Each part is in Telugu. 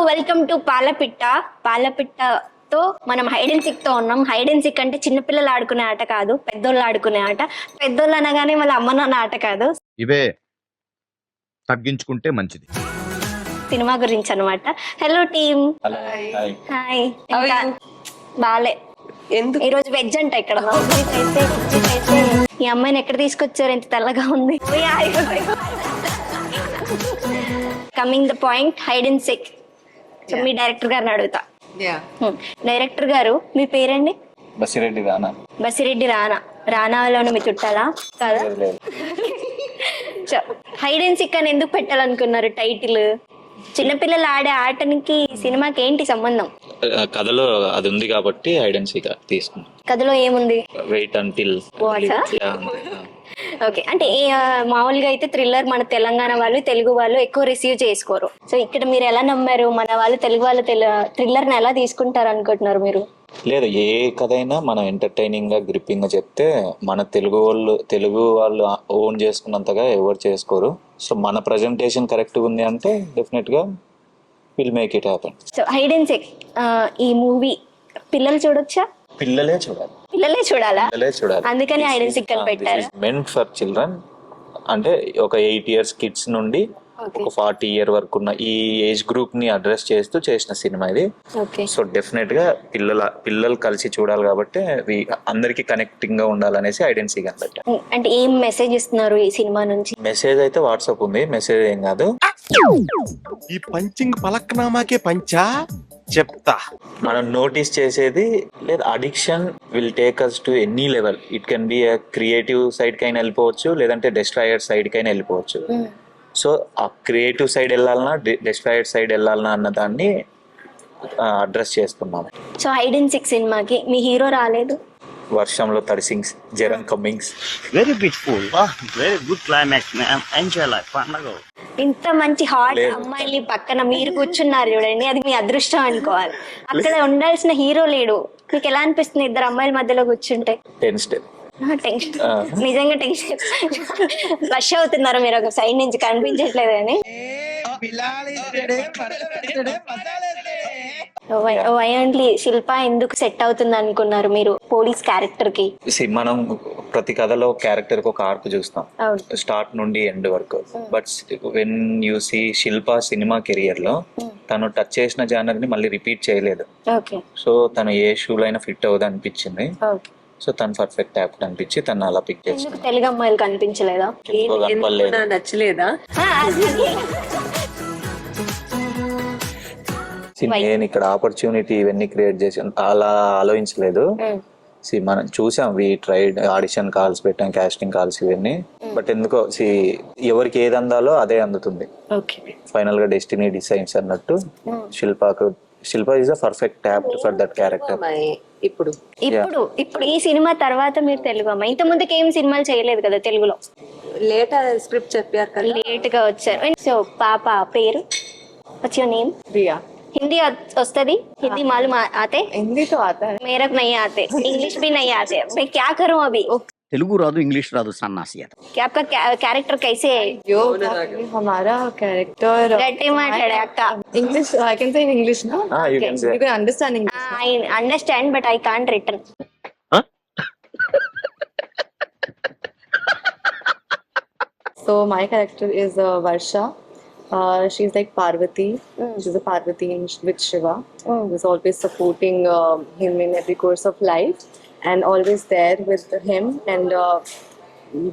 వెల్కమ్ టు పాలపిట్టతో మనం హైడ్ అండ్ సిక్ తో ఉన్నాం. హైడ్ అండ్ సిక్ అంటే చిన్నపిల్లలు ఆడుకునే ఆట కాదు, పెద్దోళ్ళు ఆడుకునే ఆట. పెద్దోళ్ళు అనగానే వాళ్ళ అమ్మ నాన్న ఆట కాదు, ఇవే తగ్గించుకుంటే మంచిది. సినిమా గురించి అనమాట. Hello team. హాయ్. బాలే ఎందుకు ఈ రోజు వెజ్ అంట ఇక్కడ. అయితే ఈ అమ్మాయిని ఎక్కడ తీసుకొచ్చారు, ఎంత తెల్లగా ఉంది. Coming the point, hide and seek. So మీ డైరెక్టర్ గారిని అడుగుతా. డైరెక్టర్ గారు, మీ పేరండి? బసిరెడ్డి రానా. బసిరెడ్డి రానా. రానాలోనే మీ చుట్టాలా కదా? హైడ్ అండ్ సిక్ అని ఎందుకు పెట్టాలనుకున్నారు టైటిల్? చిన్నపిల్లలు ఆడే ఆటనికి సినిమాకి ఏంటి సంబంధం? కథలో అది ఉంది కాబట్టి హైడ్ అండ్ సీక్ తీసుకున్నాం. కథలో ఏముంది? Wait until. ఓకే, అంటే మామూలుగా అయితే థ్రిల్లర్ మన తెలంగాణ వాళ్ళు, తెలుగు వాళ్ళు ఎక్కువ రిసీవ్ చేసుకోరు. సో ఇక్కడ మీరు ఎలా నమ్మారు? మన వాళ్ళు, తెలుగు వాళ్ళు థ్రిల్లర్ ని ఎలా తీసుకుంటారు అనుకుంటున్నారు మీరు? లేదు, ఏ కథ అయినా మనం ఎంటర్టైనింగ్ గా గ్రిప్పింగ్ గా చెప్తే మన తెలుగు వాళ్ళు ఓన్ చేసుకున్నంతగా ఎవరు చేసుకోరు. సో మన ప్రజెంటేషన్ కరెక్ట్ ఉంది అంటే డెఫినెట్ గా will make it happen. So hide and seek ఈ మూవీ పిల్లలు చూడొచ్చా? పిల్లలే చూడాలి. పిల్లలే చూడాలా? పిల్లలే చూడాలి. అందుకని హైడ్ అండ్ సిక్ అని పెట్టారు. Meant for children. అంటే ఒక 8 years కిడ్స్ నుండి ఒక 40 year వరకు ఉన్న ఈ ఏజ్ గ్రూప్ ని అడ్రస్ చేస్తూ చేసిన సినిమా ఇది. సో డెఫినెట్ గా పిల్లలు కలిసి చూడాలి కాబట్టి అందరికి కనెక్టింగ్ గా ఉండాలనేసి హైడ్ అండ్ సీక్ అని పెట్టారు. అంటే ఏం మెసేజ్ ఇస్తున్నారు ఈ సినిమా నుంచి? మెసేజ్ అయితే వాట్సాప్ ఉంది, మెసేజ్ ఏం కాదు. ఈ పంచింగ్ పలక్నామాకే పంచా చెప్తా. మనం నోటీస్ చేసేది లేదు, addiction will take us to any level. It can be creative side కైనా వెళ్ళిపోవచ్చు, లేదంటే డిస్ట్రాయర్ సైడ్ కైనా వెళ్ళిపోవచ్చు. సో ఆ క్రియేటివ్ సైడ్ వెళ్ళాలన్నా డిస్ట్రాయర్ సైడ్ వెళ్ళాలన్నా అన్న దాన్ని అడ్రస్ చేస్తున్నాం. సో హైడ్ అండ్ సిక్ సినిమాకి మీ హీరో రాలేదు? వర్షంలో తడిసింగ్స్, జరం Cummins. Very beautiful, very good climax, enjoy life. పండగ ఇంత మంచి హాట్ అమ్మాయిని పక్కన మీరు కూర్చున్నారు చూడండి, అది మీ అదృష్టం అనుకోవాలి. అక్కడ ఉండాల్సిన హీరో లేడు. మీకు ఎలా అనిపిస్తుంది ఇద్దరు అమ్మాయిల మధ్యలో కూర్చుంటే? టెన్షన్. నిజంగా టెన్షన్. రష్ అవుతున్నారు మీరు ఒక సైడ్ నుంచి, కనిపించట్లేదు అని. వైఎంట్లీ శిల్ప ఎందుకు సెట్ అవుతుంది అనుకున్నారు మీరు పోలీస్ క్యారెక్టర్ కి? మనం ప్రతి కథలో క్యారెక్టర్ కి ఒక ఆర్క్ చూస్తాం, స్టార్ట్ నుండి ఎండ్ వరకు. But when you see Shilpa cinema career లో తను టచ్ చేసిన జానర్ ని మళ్ళీ రిపీట్ చేయలేదు. సో తను ఏ షూలో అయినా ఫిట్ అవ్వదు అనిపించింది. సో తను పర్ఫెక్ట్ యాక్ట్ అనిపించి తను అలా పిక్ చేసింది. తెలుగు అమ్మాయిలు కనిపించలేదా? నచ్చలేదా? నేను ఇక్కడ ఆపర్చునిటీ ఇవన్నీ క్రియేట్ చేసి అలా ఆలోచించలేదు. మనం చూసాం, వి ట్రైడ్, ఆడిషన్ కాల్స్ పెట్టాం, కాస్టింగ్ కాల్స్ ఇవన్నీ. బట్ ఎందుకో ఎవరికి ఏది అందాలో అదే అందుతుంది. ఫైనల్ గా డెస్టినీ డిసైన్స్ అన్నట్టు Shilpa is the perfect apt for that character. ఇప్పుడు ఈ సినిమా తర్వాత మీరు తెలుగు అమ్మాయి, ఇంత ముందుకు ఏం సినిమాలు చేయలేదు కదా తెలుగులో? లేట్ స్క్రిప్ట్ చెప్పారు, లేట్ గా వచ్చారు. సో పాప పేరు? What's your name? Riya. Hindi वस्तदी? हिंदी मालूम आते? हिंदी तो आता है, मेरे को नहीं आते, इंग्लिश भी नहीं आते. मैं क्या करूं अभी? తెలుగు రాదు, ఇంగ్లీష్ రాదు, సన్నాసి. कि आपका कैरेक्टर कैसे है? जो हमारा कैरेक्टर गट्टी माట్లాడే అక్క. English I can say in English ना. you can say. You can understand English. I understand but I can't return. So my character is Varsha. She's like Parvati. She's a Parvati with Shiva. Who's always supporting him in every course of life and always there with him. And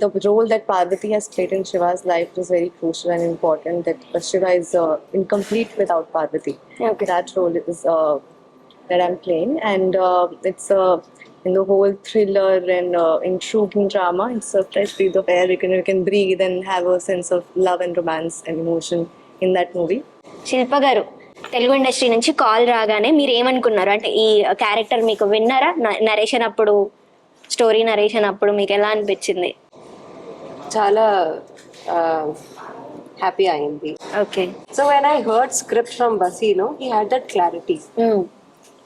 the role that Parvati has played in Shiva's life is very crucial and important. That Shiva is incomplete without Parvati. That role is that I'm playing, and it's in the whole thriller and intriguing drama. It's a fresh breath of air. You can breathe and have a sense of love and romance and emotion in that movie. శిల్ప గారు, తెలుగు ఇండస్ట్రీ నుంచి కాల్ రాగానే మీరు ఏమనుకున్నారు? అంటే ఈ క్యారెక్టర్ మీకు విన్నారా? నరేషన్ అప్పుడు, స్టోరీ నరేషన్ అప్పుడు మీకు ఎలా అనిపించింది? చాలా హ్యాపీ అయింది. Okay. So when I heard script from Basi, he had that clarity.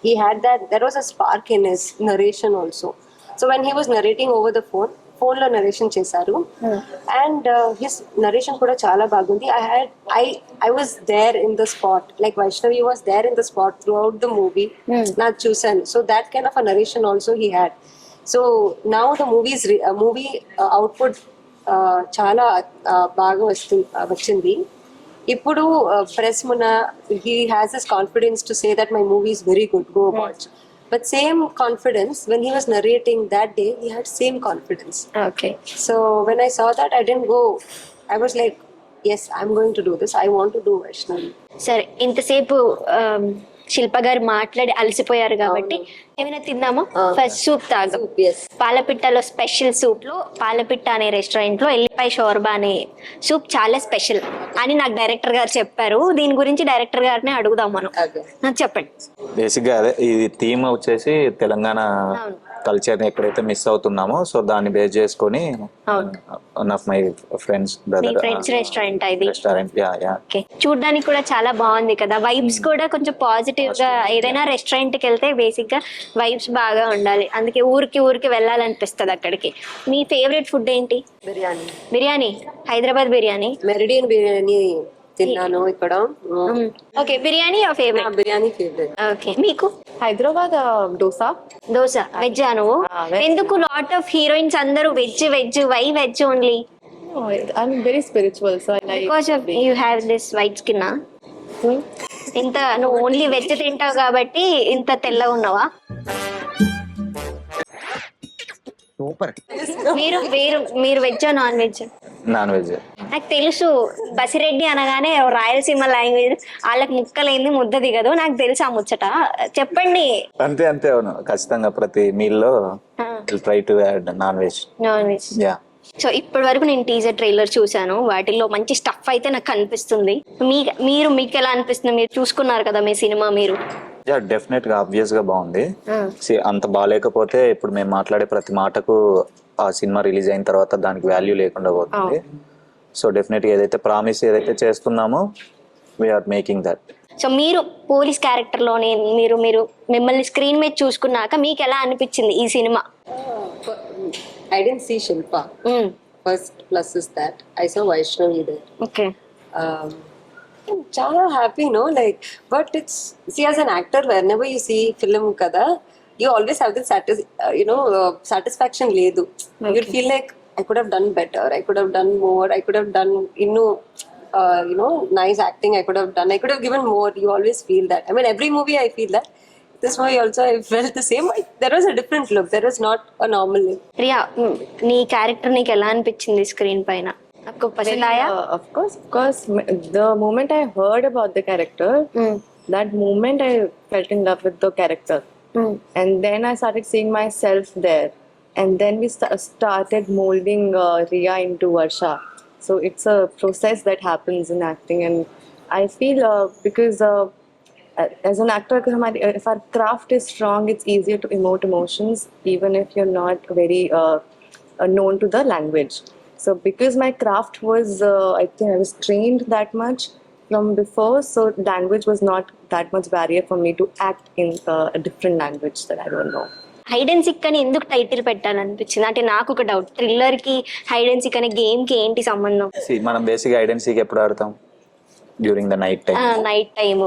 He had that, there was a spark in his narration also. So when he was narrating over the phone, phone లో నరేషన్ చేశారు అండ్ హిస్ నరేషన్ కూడా చాలా బాగుంది. I was there in the spot, like Vaishnavi was there in the spot throughout the movie. నాకు చూసాను. So that kind of a narration also he had. So now the movie output చాలా బాగా వచ్చింది. ఇప్పుడు press మున he has this confidence to say that my movie is very good, go watch. But same confidence when he was narrating that day, he had same confidence. Okay. So when I saw that, I didn't go. I was like, yes, I'm going to do this. I want to do Vaishnavi. సరే, ఇంతసేపు శిల్ప గారు మాట్లాడి అలసిపోయారు కాబట్టి ఏమైనా తిందామా? ఫస్ట్ సూప్ తాగు. Yes. పాలపిట్టలో స్పెషల్ సూప్ లో పాలపిట్ట అనే రెస్టారెంట్ లో ఎల్లిపాయ షోర్బా అనే సూప్ చాలా స్పెషల్ అని నాకు డైరెక్టర్ గారు చెప్పారు. దీని గురించి డైరెక్టర్ గారిని అడుగుదాం మనం. Okay. నాకు చెప్పండి. బేసిక్ గా అదే ఈ థీమ్ వచ్చేసి తెలంగాణ కల్చర్ ని ఎక్కడైతే మిస్ అవుతున్నామో సో దాన్ని బేస్ చేసుకొని one of my friends me brother friends restaurant ఇది. రెస్టారెంట్ ఓకే, చూడడానికి కూడా చాలా బాగుంది కదా, వైబ్స్ కూడా కొంచెం పాజిటివ్ గా. ఏదైనా రెస్టారెంట్ కి వెళ్తే బేసిక్ గా వైబ్స్ బాగా ఉండాలి, అందుకే ఊరికి వెళ్ళాలనిపిస్తుంది అక్కడికి. మీ ఫేవరెట్ ఫుడ్ ఏంటి? బిర్యానీ, హైదరాబాద్ బిర్యానీ. మెరిడియన్ బిర్యానీ తిన్నాను ఇక్కడ. Okay, biryani favourite. Biryani favourite. Okay, మీకు? Hyderabad dosa. దోశ. వెజ్ నువ్వు? veg. ఎందుకు లాట్ ఆఫ్ హీరోయిన్స్ అందరూ veg why veg only? Oh, I'm very spiritual, so I like. Because of you have this white skin. ఇంత నువ్వు ఓన్లీ వెజ్ తింటావు కాబట్టి ఇంత తెల్లగా ఉన్నావా? సూపర్. మీరు veg non veg? Non veg. నాకు తెలుసు, బసిరెడ్డి అనగానే రాయలసీమ లాంగ్వేజ్, వాళ్ళకి ముక్కలేంది ముద్ద దిగదు, నాకు తెలుసు ఆ ముచ్చట. చెప్పండి. అంతే అవును, ఖచ్చితంగా ప్రతి మీల్ లో try to add non veg. Non veg. Yeah. So ఇప్పటి వరకు నేను టీజర్ ట్రైలర్ చూసాను, వాటిల్లో మంచి స్టఫ్ అయితే నాకు కనిపిస్తుంది. మీకు ఎలా అనిపిస్తుంది? మీరు చూసుకున్నారు కదా మీ సినిమా మీరు. యా, డెఫినెట్ గా ఆబ్వియస్ గా బాగుంది. అంత బాగాలేకపోతే ఇప్పుడు మేము మాట్లాడే ప్రతి మాటకు ఆ సినిమా రిలీజ్ అయిన తర్వాత దానికి వాల్యూ లేకుండా పోతుంది. సో డెఫినెట్ గా ఏదైతే ప్రామిస్ ఏదైతే చేస్తున్నామో వీఆర్ మేకింగ్ దట్. సో మీరు పోలీస్ క్యారెక్టర్ లోనే మీరు మిమ్మల్ని స్క్రీన్ మీద చూసుకున్నాక మీకు ఎలా అనిపించింది ఈ cinema? I didn't see Shilpa. First plus is that I saw Vaishnavi there. Okay. Chala happy, no? Like, but it's, see, as an actor, whenever you see film kada, you always have this satisfaction ledu. You'll feel like I could have done better, I could have done more, I could have done nice acting, I could have given more. You always feel that. I mean, every movie I feel that. This movie also I felt the same. There was a different look. There was not a normal look. Riya, నీ క్యారెక్టర్ నీకు ఎలా అనిపించింది స్క్రీన్ పైన? आपको पसंद आया? Of course. The moment I heard about the character, that moment I felt in love with the character. And then I started seeing myself there. And then we started molding Riya into Varsha. So it's a process that happens in acting. And I feel because as an actor, if our craft is strong, it's easier to emote emotions even if you're not very known to the language. So because my craft was, I think I was trained that much from before, so language was not that much barrier for me to act in a different language that I don't know. Hide and seek అని ఎందుకు టైటిల్ పెట్టాలనిపించింది? అంటే నాకు ఒక డౌట్, థ్రిల్లర్ కి హైడ్ అండ్ సిక్ అనే గేమ్ కి ఏంటి సంబంధం? మనం బేసిక్ హైడ్ అండ్ సీక్ ఎప్పుడు ఆడతాం? During the night time. Night time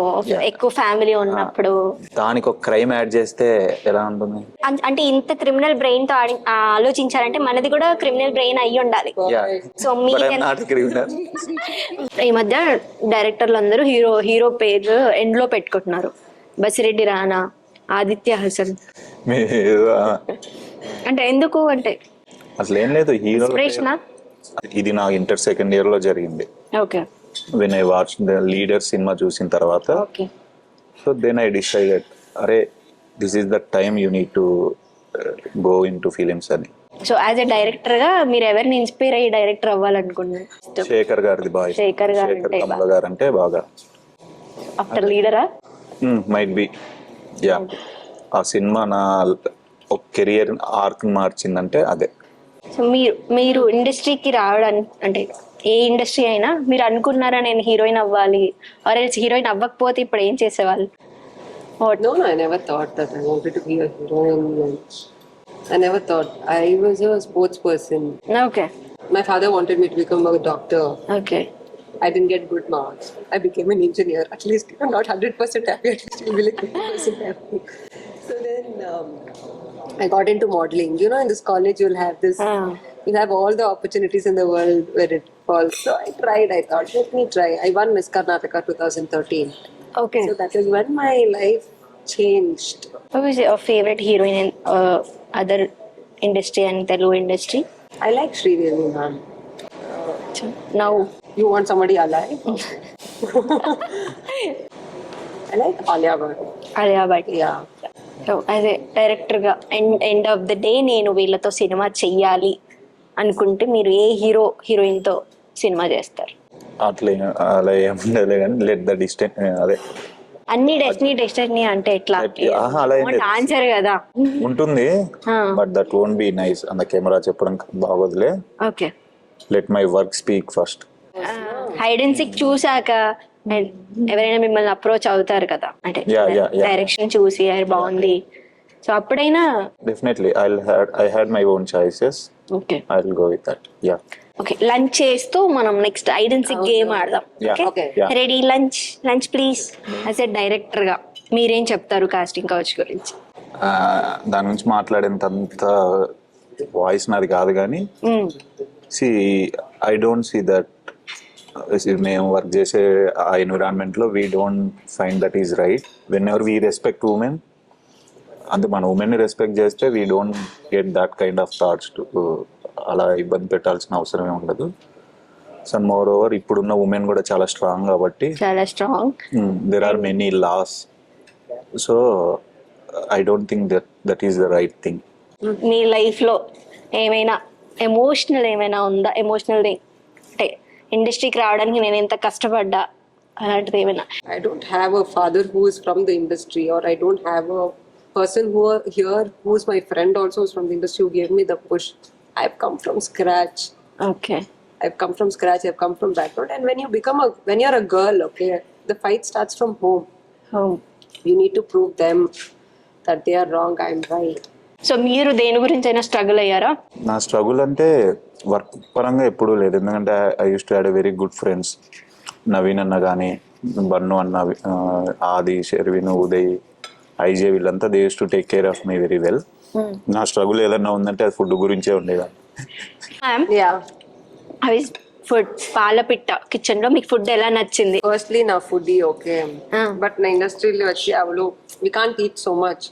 ఎక్కువ ఫ్యామిలీ ఉన్నప్పుడు. దానికి ఒక క్రైమ్ యాడ్ చేస్తే ఎలా ఉంటుంది? అంటే ఇంత క్రిమినల్ బ్రెయిన్ తో ఆలోచించారంటే మనది కూడా క్రిమినల్ బ్రెయిన్ అయ్యి ఉండాలి. సో ఈ మధ్య డైరెక్టర్లు అందరూ హీరో పేరు ఎండ్ లో పెట్టుకుంటున్నారు. బసిరెడ్డి రానా, ఆదిత్య హసన్. అంటే ఎందుకు అంటే అసలు ఏం లేదు, హీరో. ఇది నా ఇంటర్ సెకండ్ ఇయర్ లో జరిగింది. Okay. when I watched the leader cinema చూసిన తర్వాత, so then I decided అరే this is the time you need to go into films అని. సో యాజ్ ఎ డైరెక్టర్ గా మీరు ఎవరిని ఇన్స్పైర్ అయ్యి డైరెక్టర్ అవ్వాలనుకున్నారు? శేఖర్ గారిది బాగా. శేఖర్ కమల గారు అంటే బాగా. ఆఫ్టర్ లీడరా? Might be. యా, ఆ సినిమా నా కెరియర్ ఆర్క్ మార్చిందంటే అదే. సో మీరు ఇండస్ట్రీకి రావడానికి, అంటే ఏ ఇండస్ట్రీ అయినా మీరు అనుకున్నారా నేను హీరోయిన్ అవ్వాలి, ఆర్ ఎల్స్ హీరోయిన్ అవ్వకపోతే ఇప్పుడు ఏం చేసేవాళ్ళు? No, I never thought that I wanted to be a heroine. I never thought. I was a sports person. Okay My father wanted me to become a doctor. Okay I didn't get good marks. I became an engineer. At least I'm not 100% happy. At least you'll be like 50% happy. So then I got into modeling. You know, in this college you'll have this. You have all the opportunities in the world where it falls. So I tried. I thought, let me try. I won Miss Karnataka 2013. Okay So that is when my life changed. Who is your favorite heroine in other industry and Telugu industry? I like Sridevi, ma'am. Now, You want somebody alive? I like Alia Bhatt. Alia Bhatt. Yeah. So as a డైరెక్టర్గా ఎండ్ ఆఫ్ ద డే నేను వీళ్ళతో సినిమా చెయ్యాలి అనుకుంటే మీరు ఏ హీరోయిన్తో సినిమా చేస్తారు? అలా ఏముండలే కానీ లెట్ ద డిస్టెన్స్ అదే అన్ని డెస్టినీ అంటే ఎట్లా అలా ఏం లేదు. ఆన్సర్ కదా ఉంటుంది but that won't be nice అంత కెమెరా చెప్పడం బాగోదులే. Okay let my work speak first. Hide and seek చూసాక ఎవరైనా మిమ్మల్ని అప్రోచ్ అవుతారు కదా, అంటే Yeah. డైరెక్షన్ చూసి అది బాగుంది, సో అప్పుడైనా definitely I had my own choices. Okay I will go with that. Yeah okay lunch చేస్తూ మనం next hide and seek game ఆడదాం. Yeah. Okay. Yeah. Ready? Lunch please. As a director గా మీరేం చెప్తారు కాస్టింగ్ కౌచ్ గురించి? దాని గురించి మాట్లాడేంత వాయిస్ నాది కాదు కానీ ఐ డోంట్ సీ దట్ మేము వర్క్ చేసే ఆ ఎన్విరాన్మెంట్ లో we don't find that is right. Whenever we respect women, అంటే మన ఉమెన్ ని రెస్పెక్ట్ చేస్తే we don't get that kind of thoughts to అలా ఇబ్బంది పెట్టాల్సిన అవసరమే ఉండదు. సో మోర్ ఓవర్ ఇప్పుడున్న ఉమెన్ కూడా చాలా స్ట్రాంగ్ కాబట్టి చాలా strong. There are many laws. So I don't think that is the right thing. మీ లైఫ్ లో ఏమైనా ఎమోషనల్ ఏమైనా ఉందా? ఎమోషనల్ అంటే ఇండస్ట్రీకి రావడానికి నేను ఎంత కష్టపడ్డా అలాంటిది ఏమైనా? I don't have a father who is from the industry, or I don't have a person who are here who is my friend also is from the industry who gave me the push. I've come from scratch. Okay I've come from scratch. I've come from background. And when you're a girl, okay, the fight starts from home. You need to prove them that they are wrong, I'm right. So మీరు దేని గురించి అయినా స్ట్రగుల్ అయ్యారా? నా స్ట్రగుల్ అంటే వర్క్ పరంగా ఎప్పుడూ లేదు, ఎందుకంటే I use to had a very good friends. Naveen అన్న కానీ, బన్ను అన్న, ఆది, షెర్విన్, ఉదయ్, ఐజే, వీళ్ళంతా they use to take care of my very well. నా స్ట్రగుల్ ఏదన్నా ఉందంటే అది ఫుడ్ గురించే ఉండేది. Yeah. అవి ఫుడ్ పాలపిట్ట కిచెన్ లో మీకు ఫుడ్ ఎలా నచ్చింది? Firstly, na foodie, okay. But na industry lo vachi avlo we can't eat so much.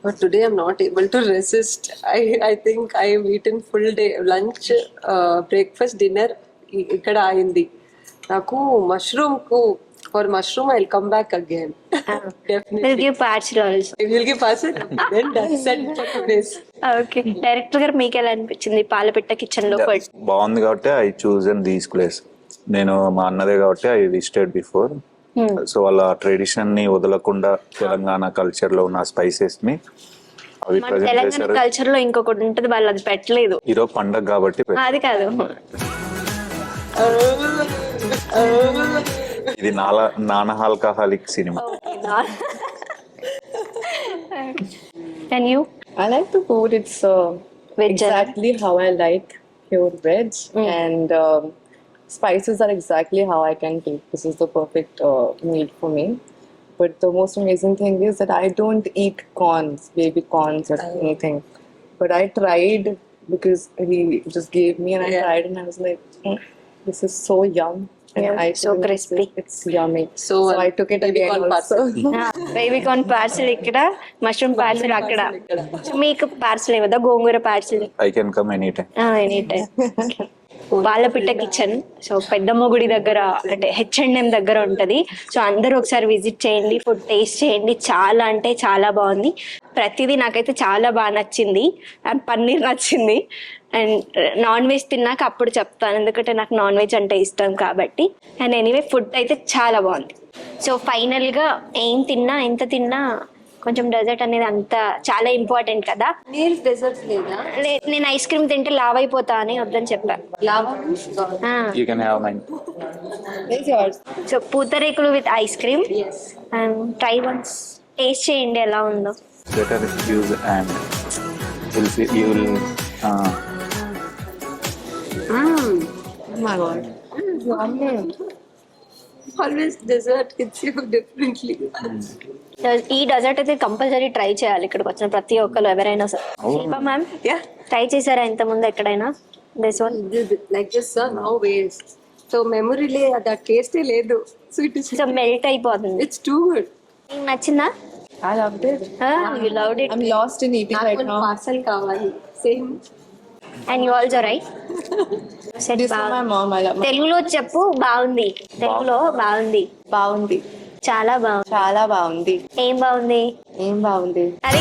But today I'm not able to resist. I think I have eaten full day lunch, breakfast, dinner ikkada ayindi. Naku mushroom for mushroom I'll come back again. Definitely. Will give parcel also. I will give parcel. Then that's it for today's. Okay director గారు మీకు ఎలా అనిపించింది పాలపిట్ట కిచెన్ లో ఫుడ్? బాగుంది కాబట్టి I choose and these place. నేను మా అన్నదే కాబట్టి ఐ విజిటెడ్ బిఫోర్. సో వాళ్ళ ట్రెడిషన్ ని వదలకుండా తెలంగాణ కల్చర్ లో ఉన్న స్పైసెస్ ని అవి మన ప్రజెంట్ తెలంగాణ చేశారు. కల్చర్ లో ఇంకొకటి ఉంటుంది, వాళ్ళు అది పెట్టలేదు. ఈరోజు పండగ కాబట్టి అది కాదు, ఇది non alcoholic cinema. Can you? I like the food. It's Veg. exactly how I like pure veg, and spices are exactly how I can take. This is the perfect meal for me. But the most amazing thing is that I don't eat corns, baby corns or anything. But I tried because he just gave me, and I tried, and I was like, this is so yum. And Yeah, I so couldn't crispy. resist. It's yummy. So, I took it baby again corn also. Baby corn parcel ఇక్కడ, మష్రూమ్ పార్సల్ అక్కడ. సో మీకు పార్సల్ ఇవ్వదా? Gongura parcel I can come any time. Any time. Palapitta kitchen so Peddamma Gudi దగ్గర, అంటే H&M దగ్గర ఉంటది. సో అందరూ ఒకసారి విజిట్ చేయండి, ఫుడ్ టేస్ట్ చేయండి. చాలా అంటే చాలా బాగుంది. ప్రతిదీ నాకైతే చాలా బాగా నచ్చింది. అండ్ పన్నీర్ నచ్చింది. అండ్ నాన్ వెజ్ తిన్నాక అప్పుడు చెప్తాను, ఎందుకంటే నాకు నాన్ వెజ్ అంటే ఇష్టం కాబట్టి. అండ్ ఎనీవే ఫుడ్ అయితే చాలా బాగుంది. సో ఫైనల్గా ఏం తిన్నా ఎంత తిన్నా కొంచెం డెజర్ట్ అనేది అంత చాలా ఇంపార్టెంట్ కదా. Meals desserts leda. నేను ఐస్ క్రీమ్ తింటే లావ్ అయిపోతా అని వద్దని చెప్పా. Lava means you can have mine. Where's yours? So pootharekulu with ice cream. yes. And try once taste చేయండి ఎలా ఉందో. Better use and you will Oh my god. Always dessert hits you differently. ఈ డెజర్ట్ అయితే కంపల్సరీ ట్రై చేయాలి ఇక్కడికి వచ్చిన ప్రతి ఒక్కరు ఎవరైనా సరే. Shilpa ma'am Yeah. ట్రై చేశారా ఇంత ముందు ఎక్కడైనా this one? Like this, sir, now waste. So memory lay that taste లేదు. So it is. So melt అయిపోతుంది. It's too good. మీకు నచ్చిందా? I loved it. You loved it I'm lost in eating right నాకు now. parcel కావాలి. Same. And you also right. Set This is my mom. I love my తెలుగులో చెప్పు బాగుంది. తెలుగులో బాగుంది. బాగుంది. చాలా బాగుంది. చాలా బాగుంది. ఏం బాగుంది? ఏం బాగుంది? అరే